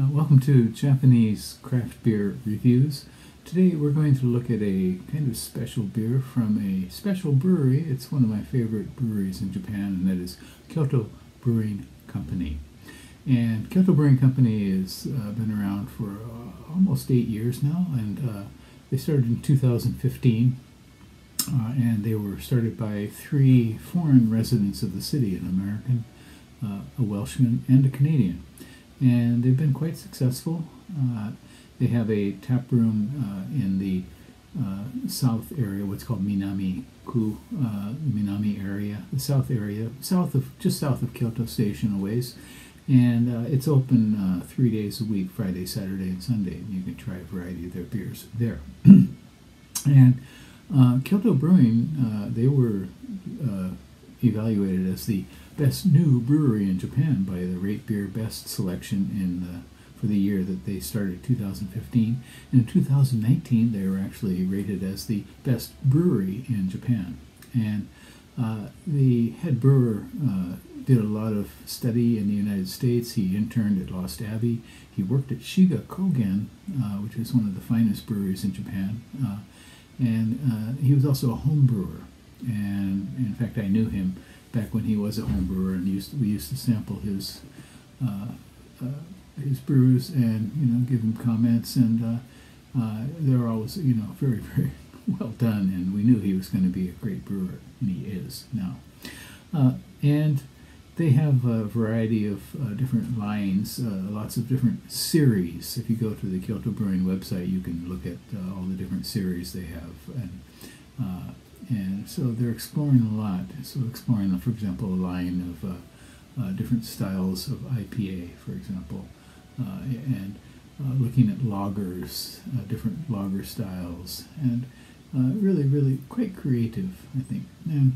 Welcome to Japanese Craft Beer Reviews. Today we're going to look at a kind of special beer from a special brewery. It's one of my favorite breweries in Japan, and that is Kyoto Brewing Company. And Kyoto Brewing Company has been around for almost 8 years now, and they started in 2015. And they were started by 3 foreign residents of the city, an American, a Welshman, and a Canadian. And they've been quite successful. They have a tap room in the south area, what's called Minami-ku, Minami area, the south area, just south of Kyoto Station a ways. And it's open 3 days a week, Friday, Saturday, and Sunday. And you can try a variety of their beers there. And Kyoto Brewing, they were evaluated as the best new brewery in Japan by the Rate Beer Best selection for the year that they started, 2015. And in 2019, they were actually rated as the best brewery in Japan. And the head brewer did a lot of study in the United States. He interned at Lost Abbey. He worked at Shiga Kogen, which is one of the finest breweries in Japan. And he was also a home brewer. And in fact, I knew him back when he was a home brewer, and we used to sample his brews and give him comments, and they were always very, very well done. And we knew he was going to be a great brewer, and he is now. And they have a variety of different lines, lots of different series. If you go to the Kyoto Brewing website, you can look at all the different series they have, and so they're exploring a lot. So exploring, for example, a line of different styles of IPA, for example, and looking at lagers, different lager styles, and really, really quite creative, I think. And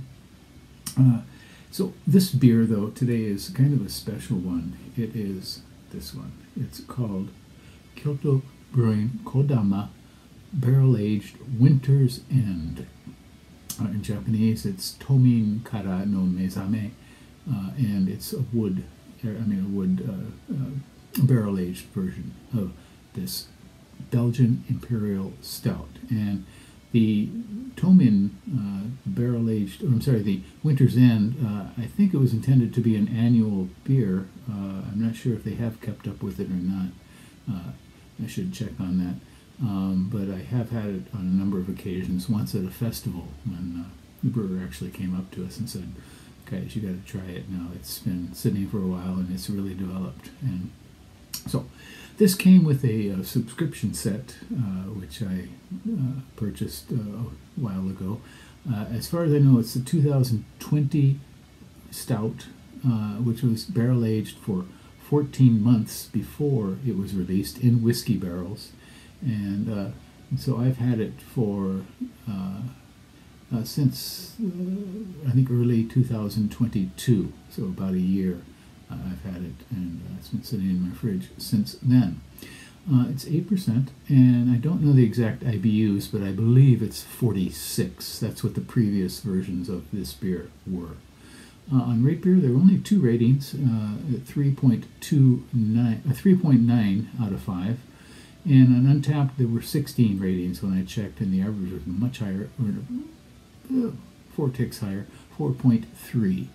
so this beer, though, today is kind of a special one. It is this one. It's called Kyoto Brewing Kodama Barrel-Aged Winter's End. In Japanese, it's Tomin Kara no Mezame, and it's a barrel-aged version of this Belgian Imperial Stout. And the Tomin the Winter's End, I think it was intended to be an annual beer. I'm not sure if they have kept up with it or not. I should check on that. But I have had it on a number of occasions, once at a festival when the brewer actually came up to us and said, guys, you got to try it now. It's been sitting for a while and it's really developed. And so this came with a subscription set, which I purchased a while ago. As far as I know, it's the 2020 stout, which was barrel-aged for 14 months before it was released in whiskey barrels. And so I've had it for since I think early 2022, so about a year I've had it, and it's been sitting in my fridge since then. It's 8%, and I don't know the exact IBUs, but I believe it's 46. That's what the previous versions of this beer were. On Rate Beer, there were only 2 ratings, at 3.9 out of 5. And on Untapped, there were 16 ratings when I checked, and the average was much higher, or 4 ticks higher, 4.3.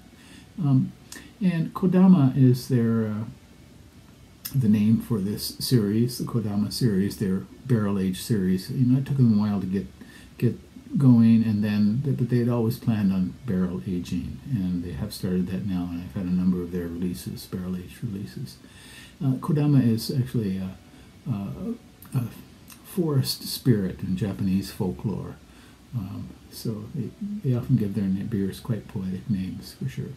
And Kodama is the name for this series, the Kodama series, their barrel-aged series. It took them a while to get going, but they had always planned on barrel aging, and they have started that now, and I've had a number of their releases, barrel-aged releases. Kodama is actually a forest spirit in Japanese folklore. So they often give their beers quite poetic names, for sure.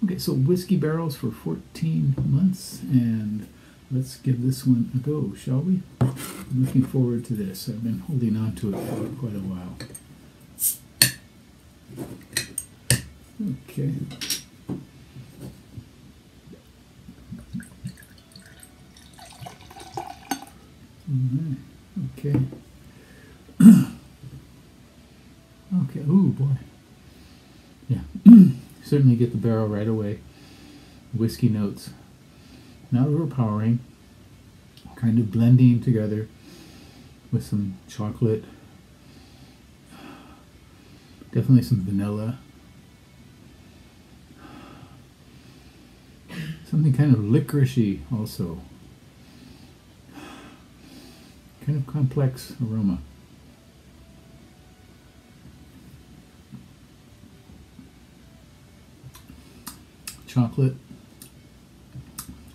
Okay, so whiskey barrels for 14 months, and let's give this one a go, shall we? I'm looking forward to this. I've been holding on to it for quite a while. Okay. Okay. Okay. Ooh, boy. Yeah. Certainly get the barrel right away. Whiskey notes. Not overpowering. kind of blending together with some chocolate, definitely some vanilla, something kind of licoricey also, kind of complex aroma. Chocolate,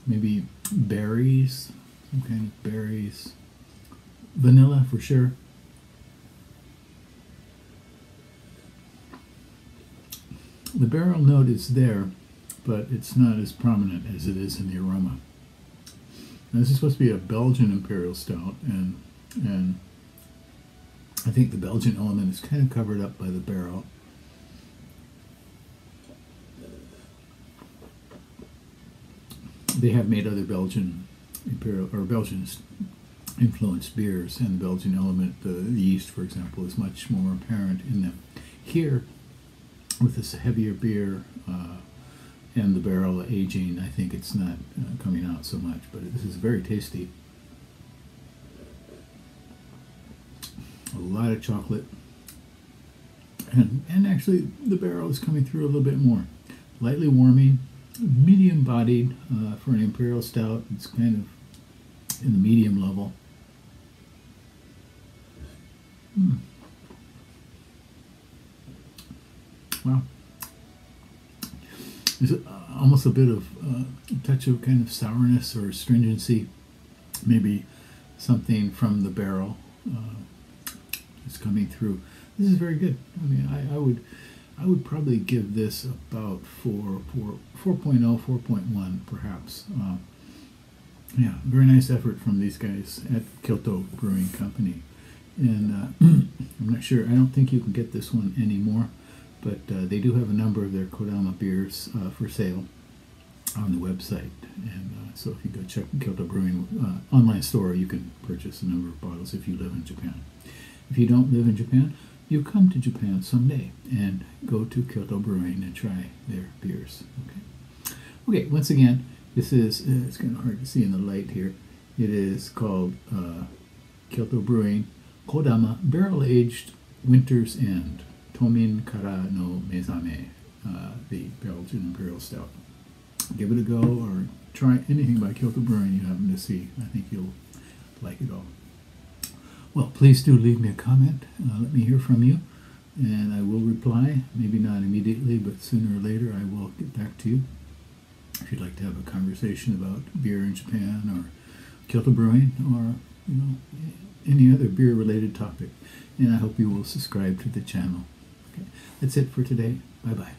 maybe berries, some kind of berries, vanilla for sure. The barrel note is there, but it's not as prominent as it is in the aroma. Now, this is supposed to be a Belgian Imperial Stout, and I think the Belgian element is kind of covered up by the barrel. They have made other Belgian Imperial or Belgian influenced beers, and the Belgian element, the yeast, for example, is much more apparent in them. Here, with this heavier beer and the barrel aging, I think it's not coming out so much, but this is very tasty. A lot of chocolate, and actually the barrel is coming through a little bit more. Lightly warming, medium bodied for an Imperial Stout. It's kind of in the medium level. Wow. There's almost a bit of a touch of kind of sourness or astringency, maybe something from the barrel is coming through. This is very good. I mean, I would probably give this about 4.0, 4.1 perhaps. Yeah, very nice effort from these guys at Kyoto Brewing Company. And I'm not sure, I don't think you can get this one anymore, but they do have a number of their Kodama beers for sale on the website. And so if you go check Kyoto Brewing online store, you can purchase a number of bottles if you live in Japan. If you don't live in Japan, you come to Japan someday and go to Kyoto Brewing and try their beers. Okay, once again, this is, it's kind of hard to see in the light here. It is called Kyoto Brewing Kodama Barrel Aged Winter's End Tomin Kara no Mezame, the Belgian Imperial Stout. Give it a go, or try anything by Kyoto Brewing you happen to see. I think you'll like it all. Well, please do leave me a comment. Let me hear from you, and I will reply. Maybe not immediately, but sooner or later I will get back to you. If you'd like to have a conversation about beer in Japan, or Kyoto Brewing, or any other beer-related topic, and I hope you will subscribe to the channel. Okay, that's it for today. Bye-bye.